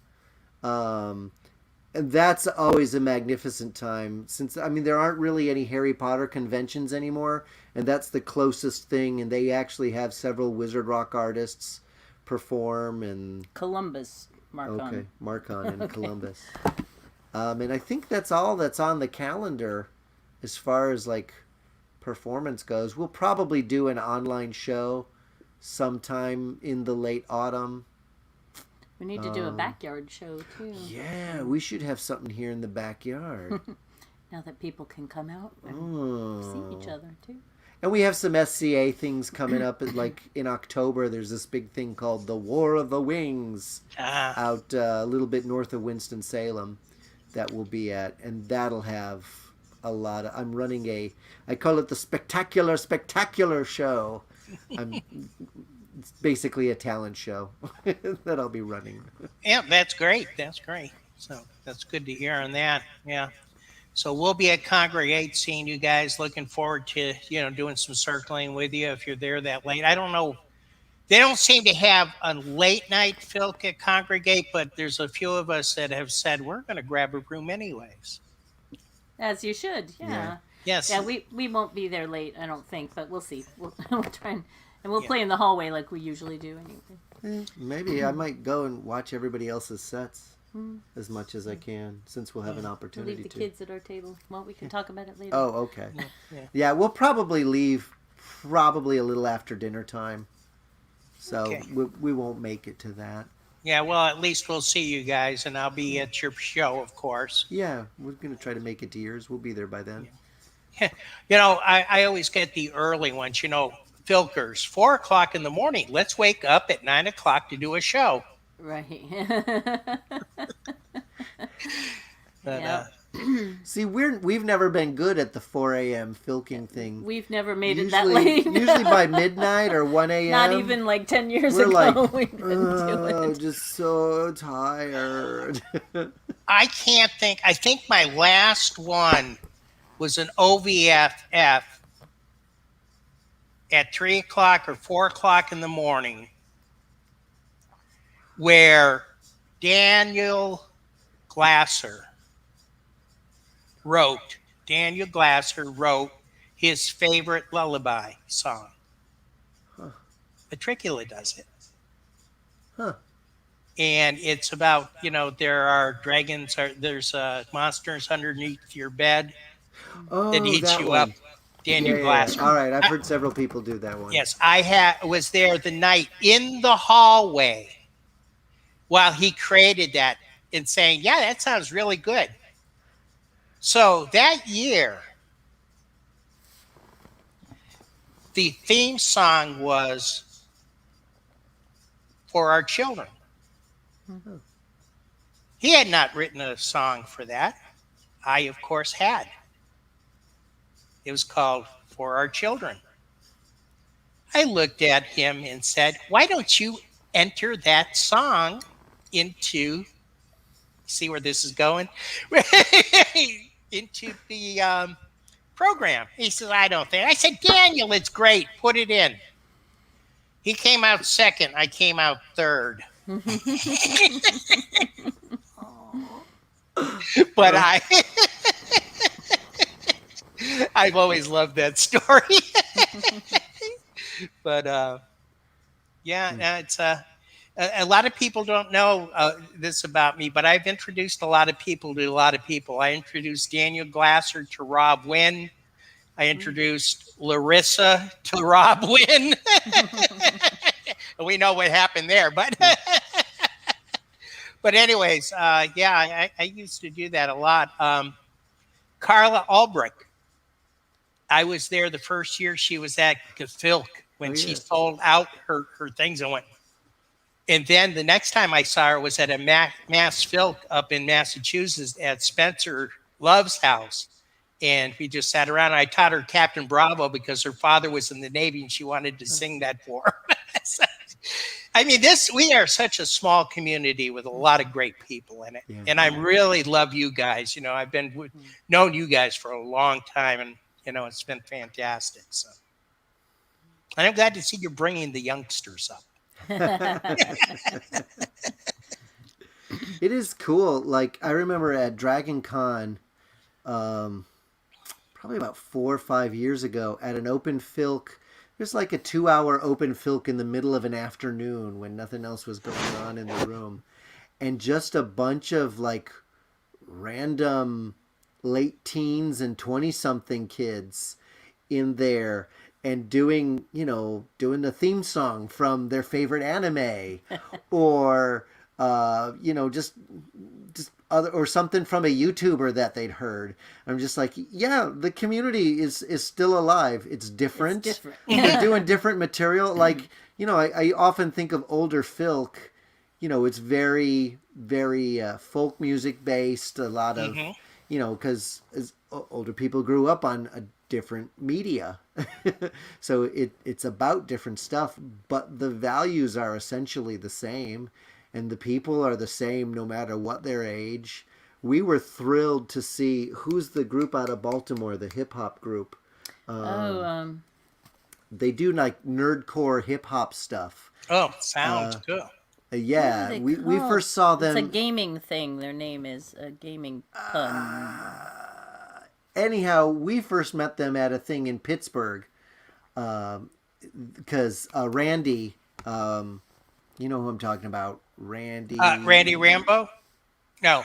And that's always a magnificent time, since there aren't really any Harry Potter conventions anymore, and that's the closest thing. And they actually have several Wizard Rock artists perform. And Columbus, Marcon. okay, Marcon in Columbus. And I think that's all that's on the calendar as far as like performance goes. We'll probably do an online show sometime in the late autumn. We need to do a backyard show too. Yeah, we should have something here in the backyard. Now that people can come out and see each other too. And we have some SCA things coming up. Like in October, there's this big thing called the War of the Wings out a little bit north of Winston-Salem that we'll be at. And that'll have a lot of... I'm running I call it the Spectacular Show. It's basically a talent show that I'll be running. Yeah, that's great. That's great. So that's good to hear on that. Yeah. So we'll be at Congregate seeing you guys. Looking forward to, doing some circling with you if you're there that late. I don't know. They don't seem to have a late night Filk at Congregate, but there's a few of us that have said we're going to grab a room anyways. As you should, yeah. Yes. Yeah, we won't be there late, I don't think, but we'll see. We'll try and we'll play in the hallway like we usually do anyway. Maybe I might go and watch everybody else's sets as much as I can, since we'll have an We'll opportunity leave the to. kids at our table. Well, we can talk about it later. Oh, okay. Yeah. Yeah, we'll probably leave a little after dinner time. So Okay. we won't make it to that. Yeah, well, at least we'll see you guys, and I'll be at your show, of course. Yeah, we're going to try to make it to yours. We'll be there by then. I always get the early ones, Filkers, 4 o'clock in the morning. Let's wake up at 9 o'clock to do a show. Right. But, Yep. See, we've never been good at the 4 a.m. filking thing. We've never made it that late. Usually by midnight or 1 a.m. Not even like 10 years we're ago like, we didn't do it. just so tired. I can't think. I think my last one was an OVFF at 3 o'clock or 4 o'clock in the morning, where Daniel Glasser wrote his favorite lullaby song. Matricula does it. Huh. And it's about, there are dragons, there's monsters underneath your bed that eats that you one. up. Daniel Glasser. All right, I've heard several people do that one. Yes, I was there the night in the hallway while he created that and saying, yeah, that sounds really good. So that year, the theme song was For Our Children. Mm-hmm. He had not written a song for that. I, of course, had. It was called For Our Children. I looked at him and said, why don't you enter that song into, see where this is going? Into the program. He says, I don't think. I said, Daniel, it's great. Put it in. He came out second. I came out third. But I've always loved that story. But it's a lot of people don't know this about me, but I've introduced a lot of people to a lot of people. I introduced Daniel Glasser to Rob Wynn. I introduced Larissa to Rob Wynn. We know what happened there, but but anyways, I used to do that a lot. Carla Albrecht. I was there the first year she was at Filk when she sold out her things and went. And then the next time I saw her was at a Mass Filk up in Massachusetts at Spencer Love's house. And we just sat around. I taught her Captain Bravo because her father was in the Navy and she wanted to sing that for her. So, I mean, we are such a small community with a lot of great people in it. Yeah. And I really love you guys. I've known you guys for a long time and, it's been fantastic. So, and I'm glad to see you're bringing the youngsters up. It is cool. Like, I remember at Dragon Con, probably about 4 or 5 years ago, at an open Filk. There's like a 2-hour open Filk in the middle of an afternoon when nothing else was going on in the room. And just a bunch of like random late teens and 20-something kids in there and doing the theme song from their favorite anime or, just other, or something from a YouTuber that they'd heard. I'm just like, yeah, the community is still alive. It's different. It's different. They're doing different material. Like, I often think of older Filk, it's very, very folk music based. A lot of, because older people grew up on a different media. So it's about different stuff, but the values are essentially the same. And the people are the same no matter what their age. We were thrilled to see, who's the group out of Baltimore, the hip-hop group. They do like nerdcore hip-hop stuff. Oh, sounds good. Yeah, we first saw them. It's a gaming thing. Their name is a gaming pun. Anyhow, we first met them at a thing in Pittsburgh. Because Randy, you know who I'm talking about. Randy Rambo? No.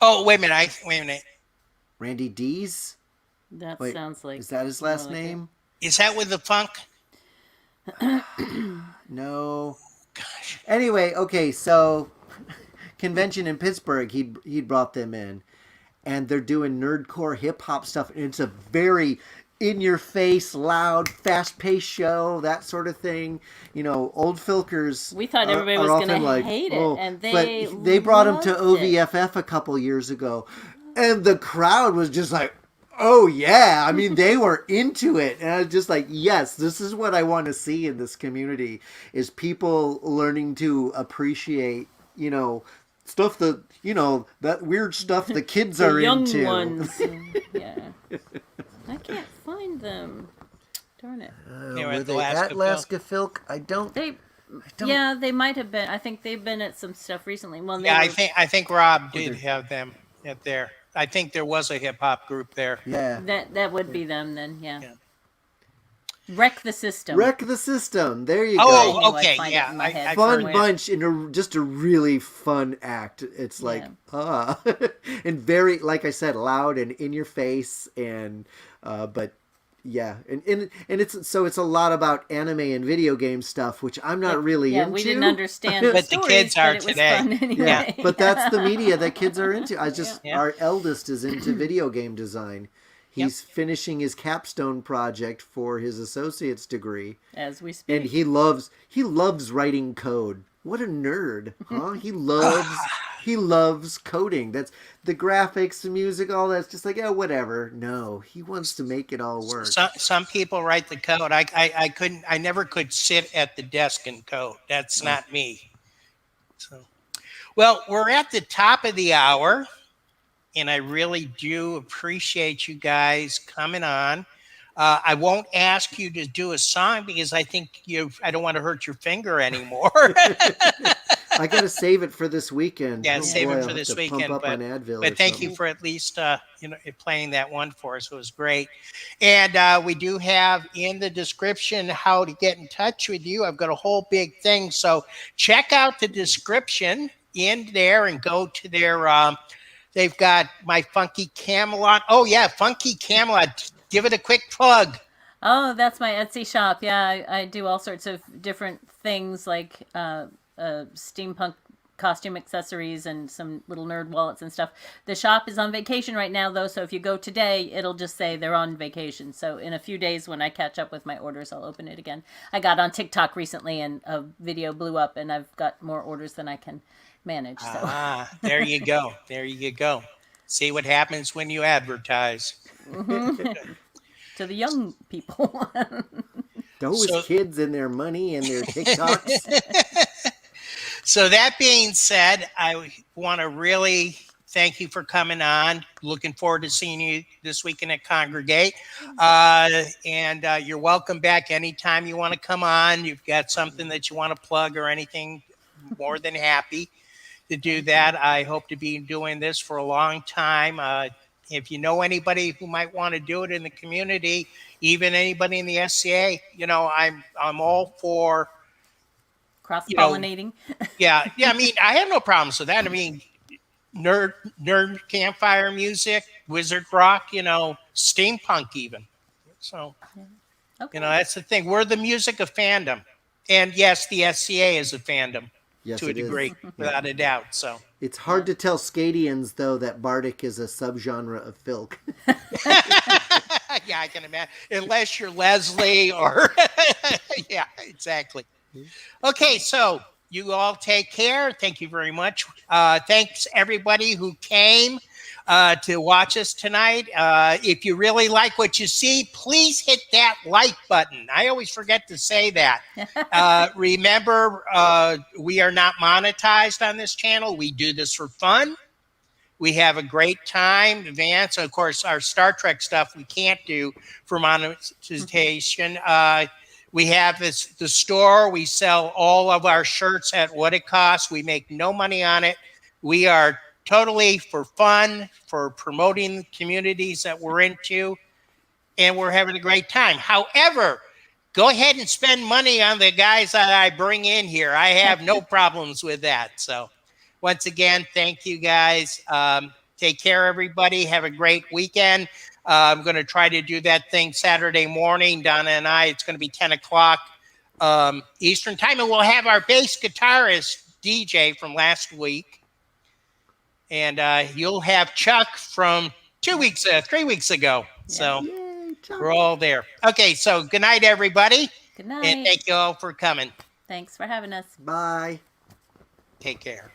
Oh, wait a minute. Randy Dees? That sounds like... Is that his last name? Is that with the funk? No. Gosh. Anyway, okay, so convention in Pittsburgh, he brought them in. And they're doing nerdcore hip-hop stuff. And it's a very... in your face, loud, fast paced show, that sort of thing. Old Filkers. We thought everybody are was often going to like, hate it, oh, and but they brought him to loved it. OVFF a couple years ago, and the crowd was just like, oh yeah, I mean they were into it, and I was just like, yes, this is what I want to see in this community, is people learning to appreciate, stuff that, that weird stuff the kids The are young into. ones. Yeah. I can't find them. Darn it. Anyway, Were the they at Alaska Alaska Filk? I don't. Yeah, they might have been. I think they've been at some stuff recently. Well, Yeah, I think Rob did have them at there. I think there was a hip hop group there. Yeah. that would be them then. Yeah. Wreck the System. Wreck the System. There you Oh, go. okay, Find yeah. it in my head Fun somewhere. bunch and just a really fun act. It's like, and very, like I said, loud and in your face, and but yeah, and it's a lot about anime and video game stuff, which I'm not really into. We didn't understand the But the stories, kids are but it was today. fun anyway. Yeah, but that's the media that kids are into. Our eldest is into video game design. He's finishing his capstone project for his associate's degree. As we speak. And he loves writing code. What a nerd, huh? He loves coding. That's the graphics, the music, all that's just like, whatever. No, he wants to make it all work. Some people write the code. I never could sit at the desk and code. That's not me. So, well, we're at the top of the hour. And I really do appreciate you guys coming on. I won't ask you to do a song because I think I don't want to hurt your finger anymore. I got to save it for this weekend. Yeah, save it for I'll this have to weekend. Pump up on Advil But thank you for at least playing that one for us. It was great. And we do have in the description how to get in touch with you. I've got a whole big thing. So check out the description in there and go to their they've got My Funky Camelot. Oh, yeah, Funky Camelot. Give it a quick plug. Oh, that's my Etsy shop. Yeah, I do all sorts of different things like steampunk costume accessories and some little nerd wallets and stuff. The shop is on vacation right now, though, so if you go today, it'll just say they're on vacation. So in a few days when I catch up with my orders, I'll open it again. I got on TikTok recently, and a video blew up, and I've got more orders than I can manage. So. There you go. There you go. See what happens when you advertise. To the young people. Those kids and their money and their TikToks. So that being said, I want to really thank you for coming on. Looking forward to seeing you this weekend at Congregate. And you're welcome back anytime you want to come on. You've got something that you want to plug or anything, more than happy to do that. I hope to be doing this for a long time. If you know anybody who might want to do it in the community, even anybody in the SCA, I'm all for cross-pollinating. Yeah. I mean, I have no problems with that. I mean, nerd campfire music, wizard rock, steampunk even. So, okay. That's the thing. We're the music of fandom. And yes, the SCA is a fandom. Yes, to a degree, without a doubt. So it's hard to tell Scadians, though, that Bardic is a subgenre of Filk. Yeah, I can imagine. Unless you're Leslie or... Yeah, exactly. Okay, so you all take care. Thank you very much. Thanks, everybody who came to watch us tonight. If you really like what you see, please hit that like button. I always forget to say that. Remember, we are not monetized on this channel. We do this for fun. We have a great time. Vance, of course, our Star Trek stuff we can't do for monetization. We have the store. We sell all of our shirts at what it costs. We make no money on it. We are totally for fun, for promoting the communities that we're into, and we're having a great time. However, go ahead and spend money on the guys that I bring in here. I have no problems with that. So once again, thank you guys. Take care, everybody. Have a great weekend. I'm going to try to do that thing Saturday morning. Donna and I, it's going to be 10 o'clock Eastern time, and we'll have our bass guitarist, DJ, from last week. And you'll have Chuck from 3 weeks ago. So, Great job. We're all there. Okay, so good night, everybody. Good night. And thank you all for coming. Thanks for having us. Bye. Take care.